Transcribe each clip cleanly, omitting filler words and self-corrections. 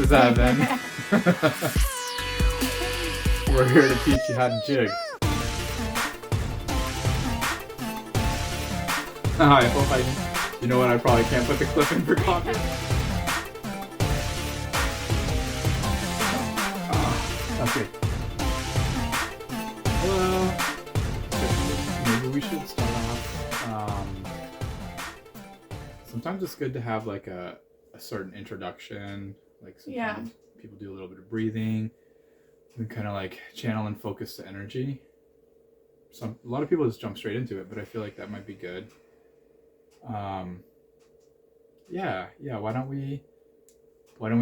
is Evan. We're here to teach you how to jig. I hope you know what, I probably can't put the clip in for copy. Okay. Well, maybe we should start off. Sometimes it's good to have like a certain introduction. Like sometimes people do a little bit of breathing. You can kind of like channel and focus the energy. A lot of people just jump straight into it, but I feel like that might be good. Yeah. Why don't we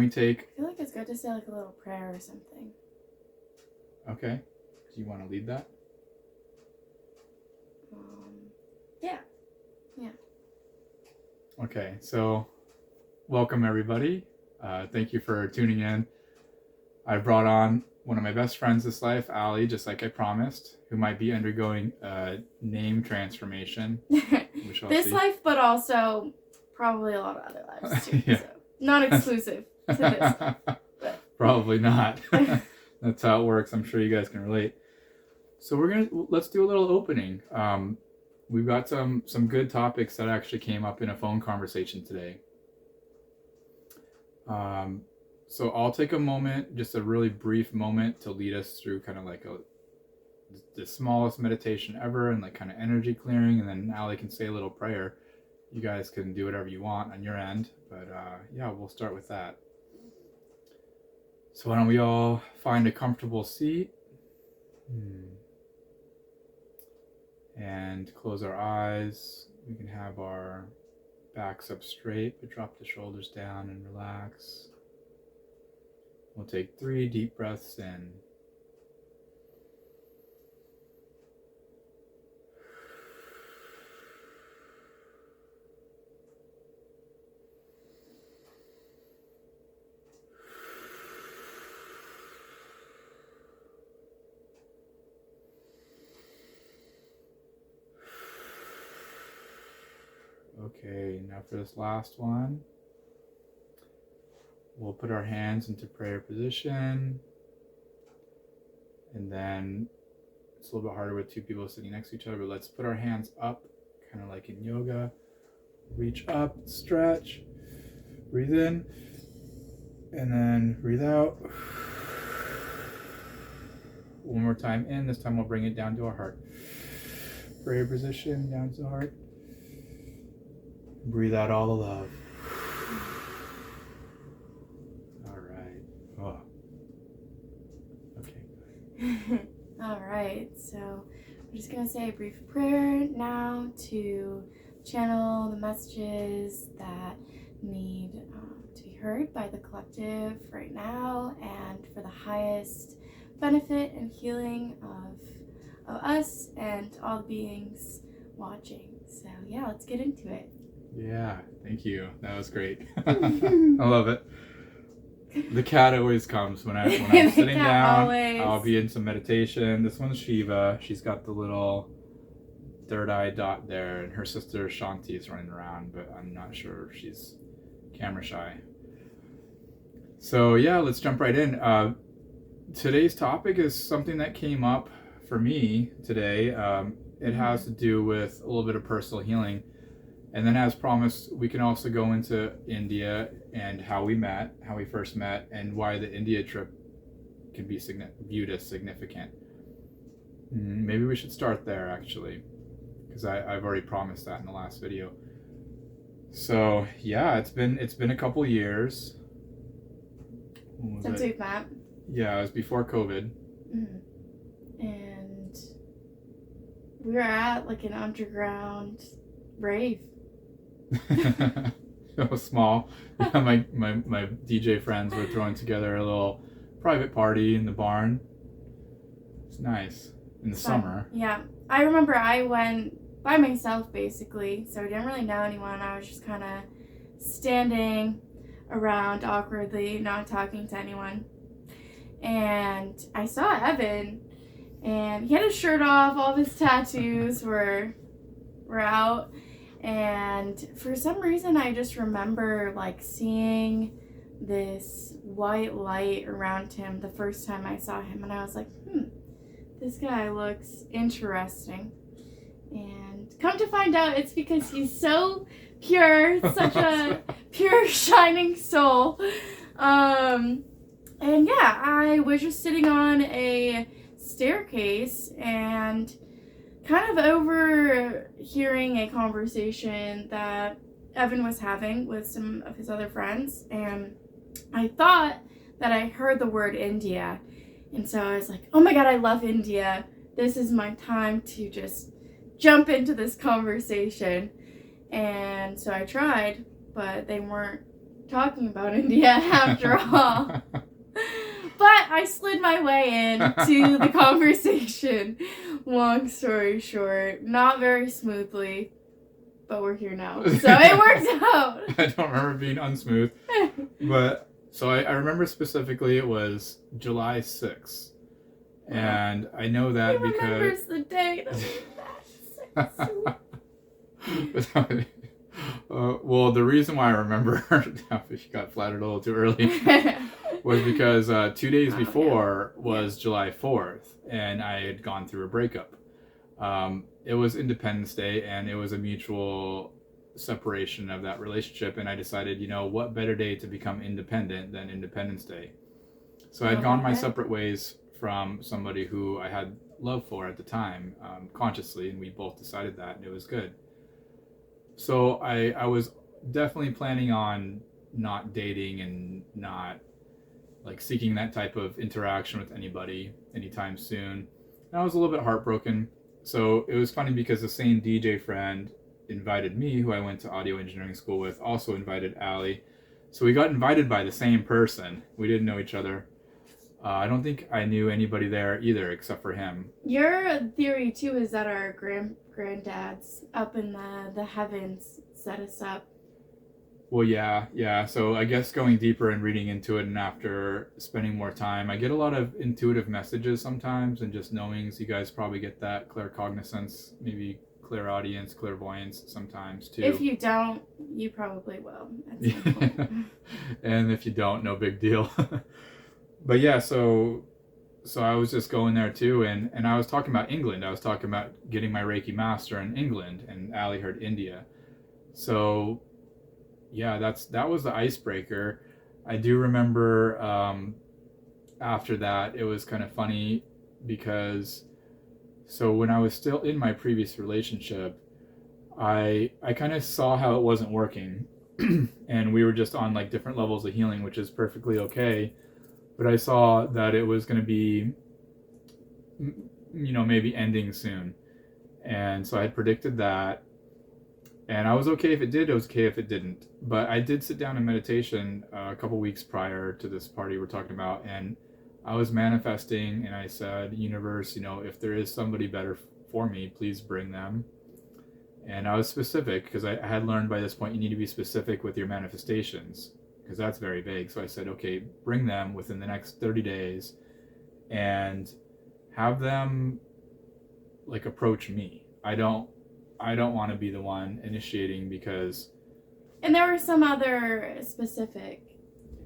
take? I feel like it's good to say like a little prayer or something. Okay. Do you want to lead that? Yeah. Okay. So, welcome everybody. Thank you for tuning in. I brought on one of my best friends this life, Allie, just like I promised, who might be undergoing a name transformation. This life, but also probably a lot of other lives too. Yeah. So not exclusive to this. But. Probably not. That's how it works. I'm sure you guys can relate. So let's do a little opening. We've got some good topics that actually came up in a phone conversation today. So I'll take a moment, just a really brief moment, to lead us through kind of like the smallest meditation ever and like kind of energy clearing, and then Allie can say a little prayer. You guys can do whatever you want on your end, but we'll start with that. So why don't we all find a comfortable seat and close our eyes. We can have our backs up straight, but drop the shoulders down and relax. We'll take 3 deep breaths in. Okay, now for this last one, we'll put our hands into prayer position, and then it's a little bit harder with 2 people sitting next to each other, but let's put our hands up, kind of like in yoga. Reach up, stretch, breathe in, and then breathe out. One more time in, this time we'll bring it down to our heart. Prayer position, down to the heart. Breathe out all the love. All right. Oh. Okay. All right. So we're just going to say a brief prayer now to channel the messages that need to be heard by the collective right now, and for the highest benefit and healing of us and all the beings watching. So yeah, let's get into it. Yeah, thank you. That was great. I love it. The cat always comes when I'm sitting down. Always. I'll be in some meditation. This one's Shiva. She's got the little third eye dot there, and her sister Shanti is running around, but I'm not sure if she's camera shy. So yeah, let's jump right in. Today's topic is something that came up for me today. It has to do with a little bit of personal healing. And then, as promised, we can also go into India and how we first met, and why the India trip can be viewed as significant. Maybe we should start there, actually, because I've already promised that in the last video. So yeah, it's been a couple years since we've met. Yeah, it was before COVID. And we were at like an underground rave. It was small. Yeah, my DJ friends were throwing together a little private party in the barn. It's nice in the summer. Yeah, I remember I went by myself basically, so I didn't really know anyone. I was just kind of standing around awkwardly, not talking to anyone. And I saw Evan, and he had his shirt off. All of his tattoos were out. And for some reason, I just remember like seeing this white light around him the first time I saw him, and I was like, this guy looks interesting. And come to find out, it's because he's so pure, such a pure, shining soul. And yeah, I was just sitting on a staircase and kind of overhearing a conversation that Evan was having with some of his other friends, and I thought that I heard the word India, and so I was like, oh my god, I love India. This is my time to just jump into this conversation. And so I tried, but they weren't talking about India after all. But I slid my way into the conversation. Long story short, not very smoothly, but we're here now. So it worked out. I don't remember being unsmooth. But so I remember specifically it was July 6th. And I know that he because... remembers the date of that. Well, the reason why I remember if you got flattered a little too early was because 2 days before was July 4th, and I had gone through a breakup. It was Independence Day, and it was a mutual separation of that relationship, and I decided, what better day to become independent than Independence Day? So I had gone my separate ways from somebody who I had love for at the time, consciously, and we both decided that, and it was good. So I was definitely planning on not dating and not seeking that type of interaction with anybody anytime soon. And I was a little bit heartbroken. So it was funny because the same DJ friend invited me, who I went to audio engineering school with, also invited Allie. So we got invited by the same person. We didn't know each other. I don't think I knew anybody there either except for him. Your theory too is that our granddads up in the heavens set us up. Well, yeah. So I guess going deeper and reading into it, and after spending more time, I get a lot of intuitive messages sometimes, and just knowings. You guys probably get that, claircognizance, maybe clairaudience, clairvoyance sometimes too. If you don't, you probably will at some point. And if you don't, no big deal. But yeah, so I was just going there too, and I was talking about England. I was talking about getting my Reiki master in England, and Allie heard India. So yeah, that was the icebreaker. I do remember after that, it was kind of funny because so when I was still in my previous relationship, I kind of saw how it wasn't working, and we were just on different levels of healing, which is perfectly okay. But I saw that it was going to be, maybe ending soon. And so I had predicted that. And I was okay if it did, I was okay if it didn't. But I did sit down in meditation a couple weeks prior to this party we're talking about. And I was manifesting, and I said, universe, if there is somebody better for me, please bring them. And I was specific because I had learned by this point you need to be specific with your manifestations, because that's very vague. So I said, okay, bring them within the next 30 days and have them approach me. I don't want to be the one initiating, because... And there were some other specific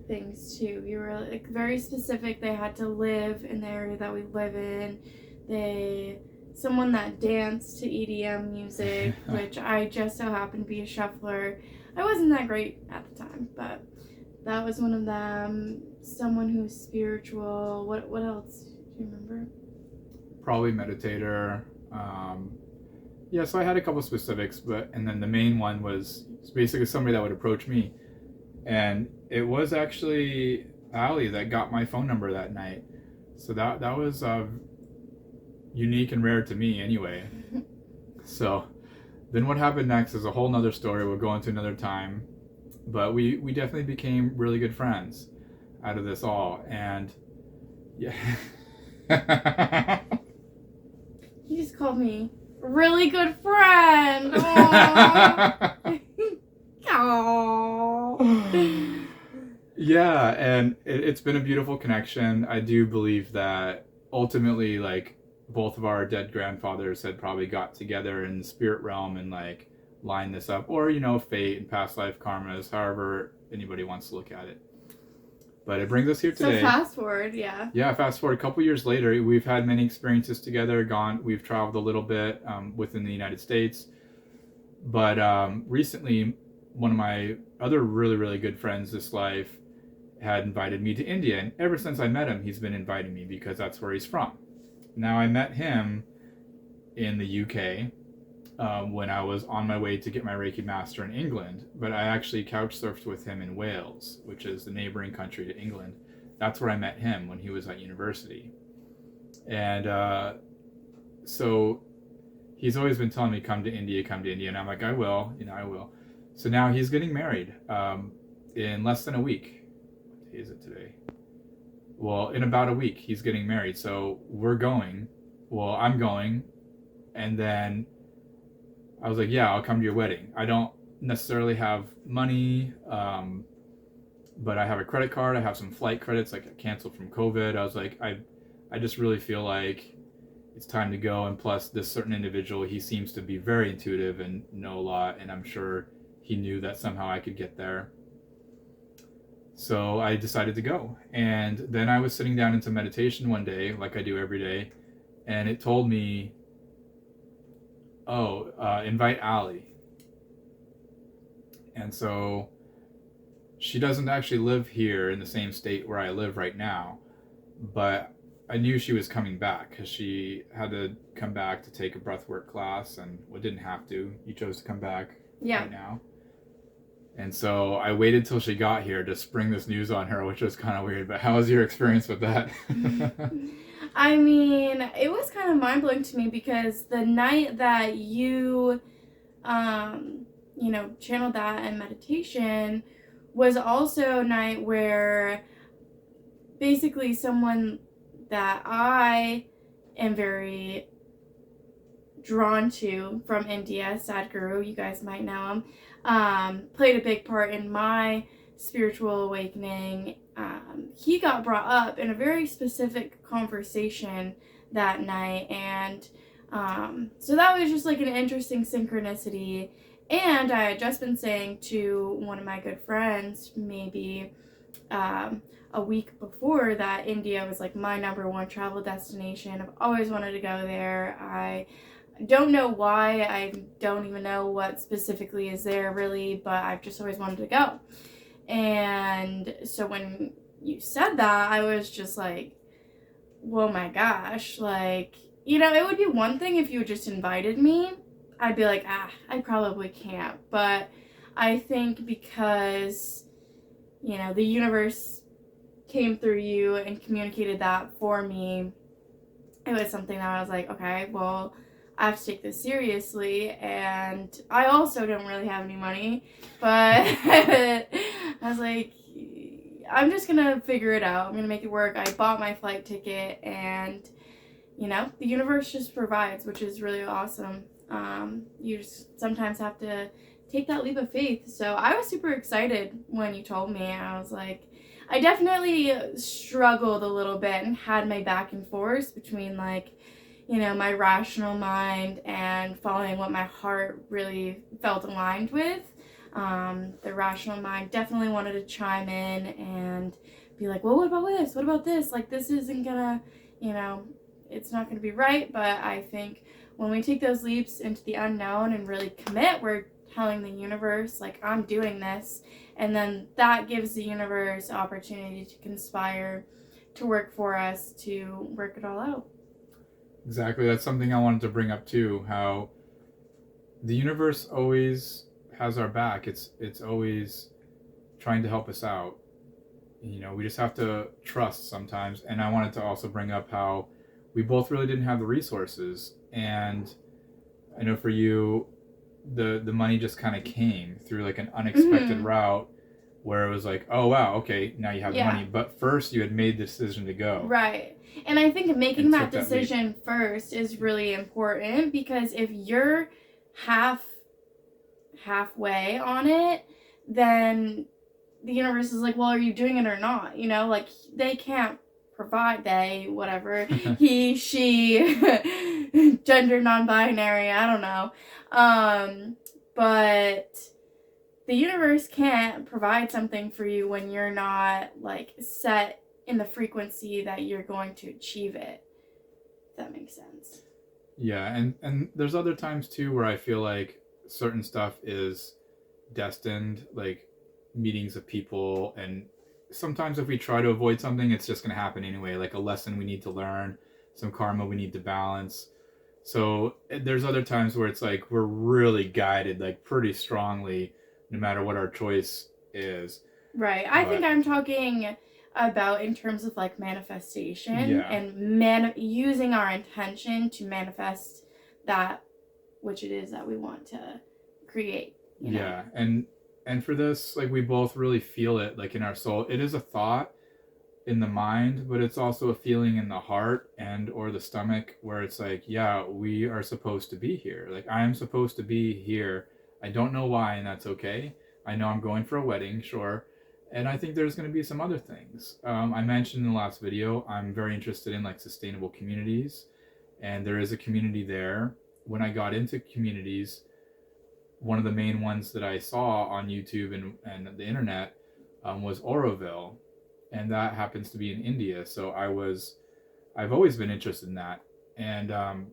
things too. You were very specific. They had to live in the area that we live in. Someone that danced to EDM music, which I just so happened to be a shuffler. I wasn't that great at the time, but that was one of them. Someone who's spiritual. What else? Do you remember? Probably meditator. Yeah, so I had a couple specifics, and then the main one was basically somebody that would approach me. And it was actually Allie that got my phone number that night. So that was unique and rare to me anyway. So then what happened next is a whole nother story. We'll go into another time. But we definitely became really good friends out of this all. And yeah. You just called me a really good friend. Aww. Aww. Yeah, and it's been a beautiful connection. I do believe that ultimately, both of our dead grandfathers had probably got together in the spirit realm and line this up, or fate and past life karmas, however anybody wants to look at it. But it brings us here today. So fast forward, yeah. Yeah, fast forward a couple years later, we've had many experiences together. We've traveled a little bit within the United States. But recently, one of my other really, really good friends this life had invited me to India. And ever since I met him, he's been inviting me because that's where he's from. Now, I met him in the UK when I was on my way to get my Reiki Master in England. But I actually couch surfed with him in Wales, which is the neighboring country to England. That's where I met him when he was at university. And so he's always been telling me, come to India. And I'm like, I will. I will. So now he's getting married in less than a week. What day is it today? Well, in about a week, he's getting married. So we're going. Well, I'm going. And then I was like, yeah, I'll come to your wedding. I don't necessarily have money, but I have a credit card. I have some flight credits. Like, I canceled from COVID. I was like, I just really feel like it's time to go. And plus, this certain individual, he seems to be very intuitive and know a lot. And I'm sure he knew that somehow I could get there. So I decided to go. And then I was sitting down into meditation one day, like I do every day. And it told me, invite Allie. And so she doesn't actually live here in the same state where I live right now. But I knew she was coming back because she had to come back to take a breathwork class, and didn't have to. You chose to come back right now. And so I waited till she got here to spring this news on her, which was kind of weird. But how was your experience with that? I mean, it was kind of mind-blowing to me because the night that you, channeled that in meditation was also a night where basically someone that I am very drawn to from India, Sadhguru, you guys might know him, played a big part in my spiritual awakening. He got brought up in a very specific conversation that night, and so that was just like an interesting synchronicity. And I had just been saying to one of my good friends maybe a week before that India was like my number one travel destination. I've always wanted to go there. I don't know why. I don't even know what specifically is there really, but I've just always wanted to go. And so when you said that, I was just like, whoa, my gosh. Like, it would be one thing if you just invited me. I'd be like, I probably can't. But I think because, the universe came through you and communicated that for me, it was something that I was like, okay, well, I have to take this seriously. And I also don't really have any money, but I was like, I'm just gonna figure it out. I'm gonna make it work. I bought my flight ticket, and the universe just provides, which is really awesome. You just sometimes have to take that leap of faith. So I was super excited when you told me. I was like, I definitely struggled a little bit and had my back and forth between like, my rational mind and following what my heart really felt aligned with. The rational mind definitely wanted to chime in and be like, well, what about this? What about this? Like, this isn't gonna, it's not gonna be right. But I think when we take those leaps into the unknown and really commit, we're telling the universe, like, I'm doing this. And then that gives the universe opportunity to conspire to work for us, to work it all out. Exactly. That's something I wanted to bring up too, how the universe always has our back. It's always trying to help us out. We just have to trust sometimes. And I wanted to also bring up how we both really didn't have the resources. And I know for you, the money just kind of came through like an unexpected route where it was like, oh wow, okay, now you have the money. But first you had made the decision to go. Right. And I think making that decision first is really important, because if you're halfway on it, then the universe is like, well, are you doing it or not? Like, they can't provide, whatever, he, she, gender non-binary, I don't know. But the universe can't provide something for you when you're not like set in the frequency that you're going to achieve it. If that makes sense. Yeah, and there's other times too where I feel like certain stuff is destined, like meetings of people, and sometimes if we try to avoid something, it's just going to happen anyway, like a lesson we need to learn, some karma we need to balance. So there's other times where it's like we're really guided like pretty strongly no matter what our choice is. Right. I think I'm talking about in terms of like manifestation and using our intention to manifest that which it is that we want to create. You know? Yeah, and for this, like we both really feel it like in our soul. It is a thought in the mind, but it's also a feeling in the heart and or the stomach where it's like, yeah, we are supposed to be here. Like I am supposed to be here. I don't know why, and that's okay. I know I'm going for a wedding, sure. And I think there's going to be some other things. I mentioned in the last video, I'm very interested in like sustainable communities, and there is a community there. When I got into communities, one of the main ones that I saw on YouTube and the internet was Oroville, and that happens to be in India. So I've always been interested in that, and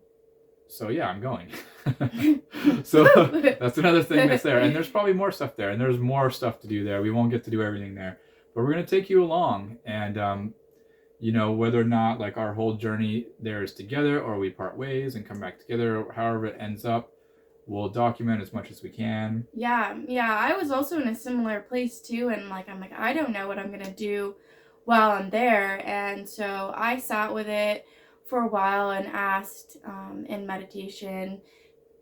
so yeah, I'm going. So that's another thing that's there, and there's probably more stuff there, and there's more stuff to do there. We won't get to do everything there, but we're gonna take you along, and you know, whether or not like our whole journey there is together or we part ways and come back together, however it ends up, we'll document as much as we can. Yeah, I was also in a similar place too, and like I'm like, I don't know what I'm gonna do while I'm there, and so I sat with it for a while and asked in meditation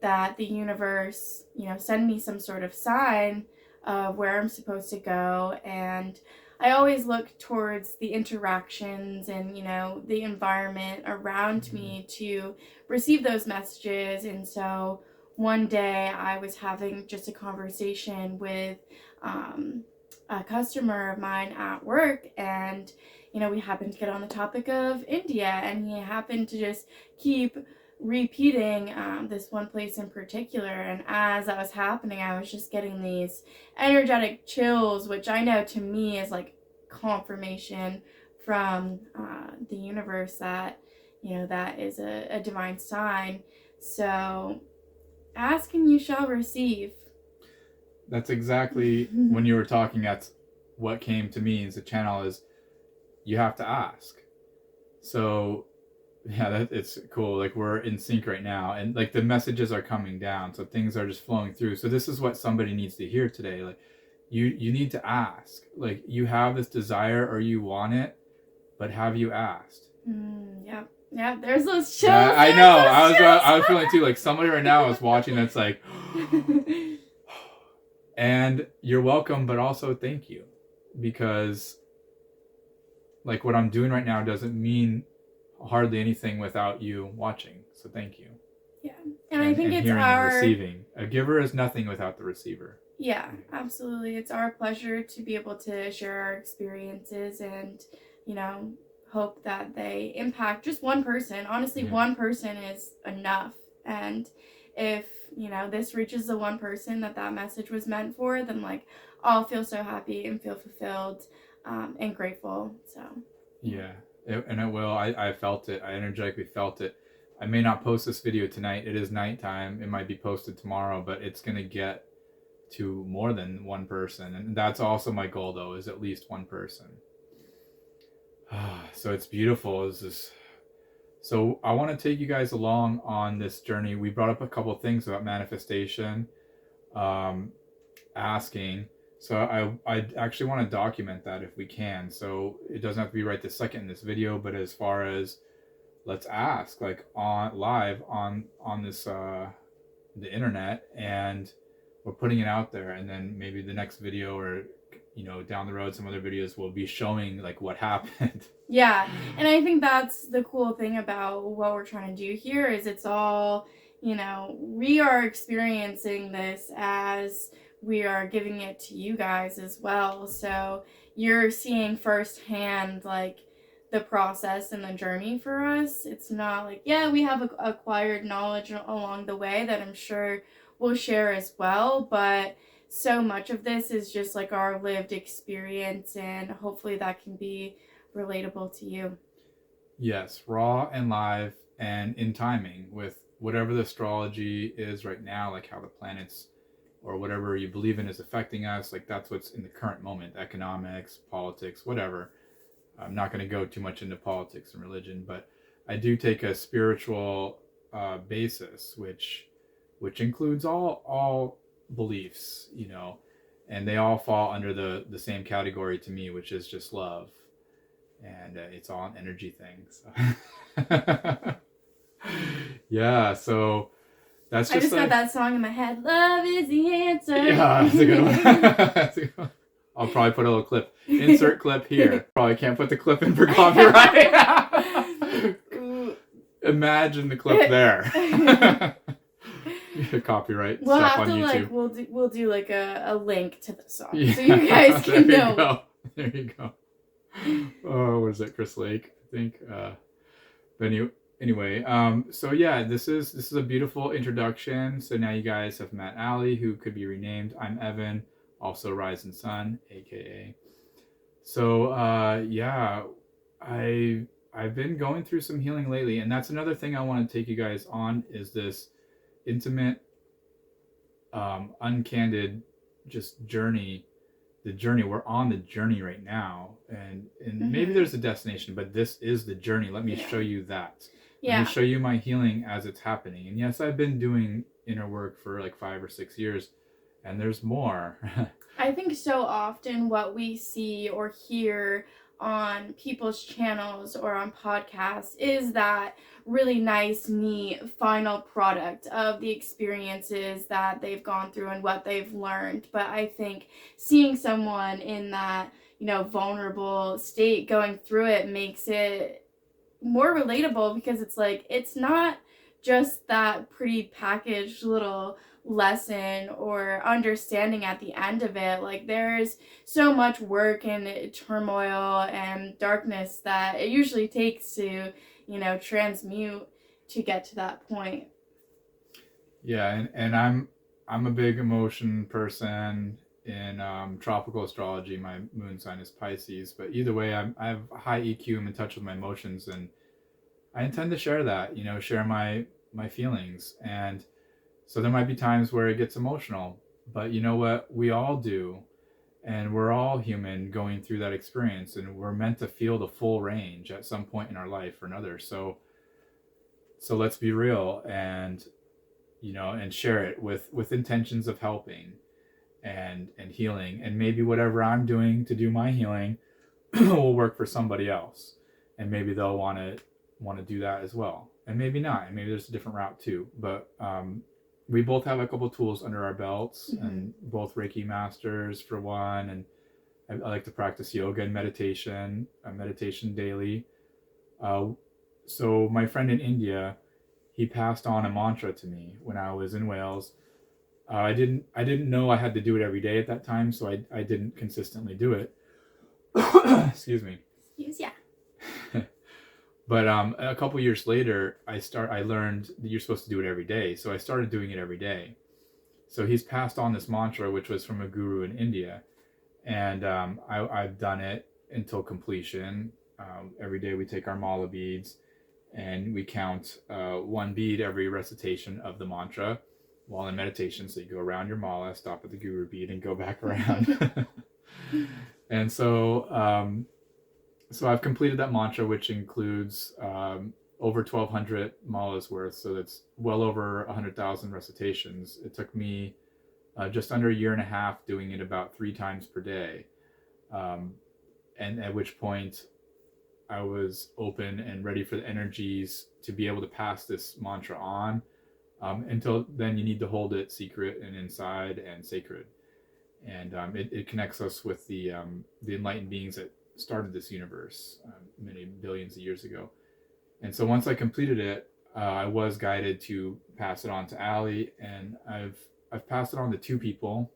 that the universe, you know, send me some sort of sign of where I'm supposed to go. And I always look towards the interactions and, you know, the environment around me to receive those messages. And so one day I was having just a conversation with a customer of mine at work, and you know, we happened to get on the topic of India, and he happened to just keep repeating this one place in particular. And as that was happening, I was just getting these energetic chills, which I know to me is like confirmation from the universe that, you know, that is a divine sign. So ask and you shall receive. That's exactly when you were talking, that's what came to me as a channel is you have to ask. So yeah, it's cool. Like we're in sync right now, and like the messages are coming down, so things are just flowing through. So this is what somebody needs to hear today. Like you need to ask. Like you have this desire or you want it, but have you asked? Yeah, there's those chills. Yeah, I know. I was feeling too. Like somebody right now is watching that's like, and you're welcome, but also thank you, because like what I'm doing right now doesn't mean hardly anything without you watching. So thank you. Yeah, and I think it's our receiving. A giver is nothing without the receiver. Yeah, absolutely. It's our pleasure to be able to share our experiences and, you know, hope that they impact just one person. Honestly, one person is enough. And if, you know, this reaches the one person that message was meant for, then like I'll feel so happy and feel fulfilled and grateful. So yeah, and it will. I felt it. I energetically felt it. I may not post this video tonight. It is nighttime. It might be posted tomorrow, but it's gonna get to more than one person, and that's also my goal though, is at least one person. So it's beautiful. So I want to take you guys along on this journey. We brought up a couple of things about manifestation, asking. So I actually want to document that if we can. So it doesn't have to be right this second in this video, but as far as let's ask like on live on this the internet, and we're putting it out there, and then maybe the next video or, you know, down the road some other videos will be showing like what happened. Yeah, and I think that's the cool thing about what we're trying to do here is it's all, you know, we are experiencing this as we are giving it to you guys as well. So you're seeing firsthand like the process and the journey for us. It's not like, yeah, we have acquired knowledge along the way that I'm sure we'll share as well, but so much of this is just like our lived experience, and hopefully that can be relatable to you. Yes, raw and live and in timing with whatever the astrology is right now, like how the planets or whatever you believe in is affecting us. Like that's what's in the current moment, economics, politics, whatever. I'm not going to go too much into politics and religion, but I do take a spiritual basis, which includes all beliefs, and they all fall under the same category to me, which is just love, and it's all an energy thing. So. Yeah, so that's I just got that song in my head. Love is the answer. Yeah, that's a good one. That's a good one. I'll probably put a little clip. Insert clip here. Probably can't put the clip in for copyright. Imagine the clip there. Copyright we'll stuff have on to YouTube. we'll do like a link to the song, Yeah, so you guys can know. Go. There you go. Oh, what is it? Chris Lake, I think. But anyway, so yeah, this is a beautiful introduction. So now you guys have met Allie, who could be renamed. I'm Evan, also Risin son, aka. So yeah, I've been going through some healing lately, and that's another thing I want to take you guys on is this intimate, uncandid, just journey. The journey, we're on the journey right now, and maybe there's a destination, but this is the journey. Let me show you that. Let me show you my healing as it's happening. And yes, I've been doing inner work for like 5 or 6 years, and there's more. I think so often what we see or hear on people's channels or on podcasts is that really nice, neat final product of the experiences that they've gone through and what they've learned. But I think seeing someone in that, vulnerable state going through it makes it more relatable, because it's like, it's not just that pretty packaged little lesson or understanding at the end of it. Like, there's so much work and turmoil and darkness that it usually takes to, transmute to get to that point. Yeah, and I'm a big emotion person. In tropical astrology, my moon sign is Pisces, but either way, I have high EQ. I'm in touch with my emotions, and I intend to share that, share my feelings. And so there might be times where it gets emotional, but you know what? We all do, and we're all human going through that experience, and we're meant to feel the full range at some point in our life or another. So let's be real, and and share it with intentions of helping and healing, and maybe whatever I'm doing to do my healing will work for somebody else, and maybe they'll want to do that as well, and maybe not, and maybe there's a different route too. But we both have a couple tools under our belts, and both Reiki masters for one, and I like to practice yoga and meditation daily. So my friend in India, he passed on a mantra to me when I was in Wales. I didn't know I had to do it every day at that time, so I didn't consistently do it. Excuse me. Excuse ya. But a couple years later, I learned that you're supposed to do it every day, so I started doing it every day. So he's passed on this mantra, which was from a guru in India, and I've done it until completion. Every day we take our mala beads, and we count one bead every recitation of the mantra while in meditation. So you go around your mala, stop at the guru bead, and go back around. And so I've completed that mantra, which includes over 1,200 malas worth. So that's well over 100,000 recitations. It took me just under a year and a half, doing it about 3 times per day. And at which point I was open and ready for the energies to be able to pass this mantra on. Until then, you need to hold it secret and inside and sacred. And it connects us with the enlightened beings that started this universe many billions of years ago. And so once I completed it, I was guided to pass it on to Allie, and I've passed it on to 2 people.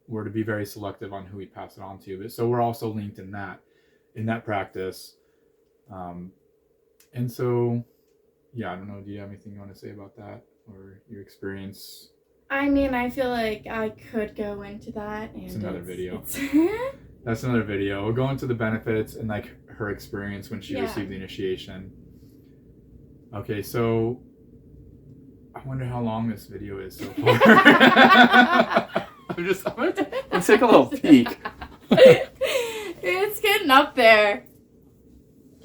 We're to be very selective on who we pass it on to, but so we're also linked in that practice. And so, yeah, I don't know. Do you have anything you want to say about that or your experience? I mean, I feel like I could go into that. And It's another video. it's- That's another video. We'll go into the benefits and like her experience when she Yeah. received the initiation. Okay, so I wonder how long this video is so far. I'm gonna take a little peek. It's getting up there.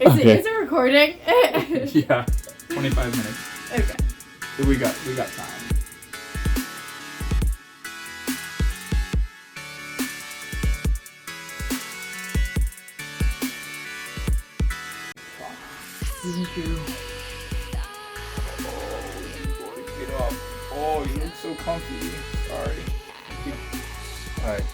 Is it recording? Yeah, 25 minutes. Okay. So we got time. Thank you. Oh, get up. Oh, you look so comfy. Sorry. Alright.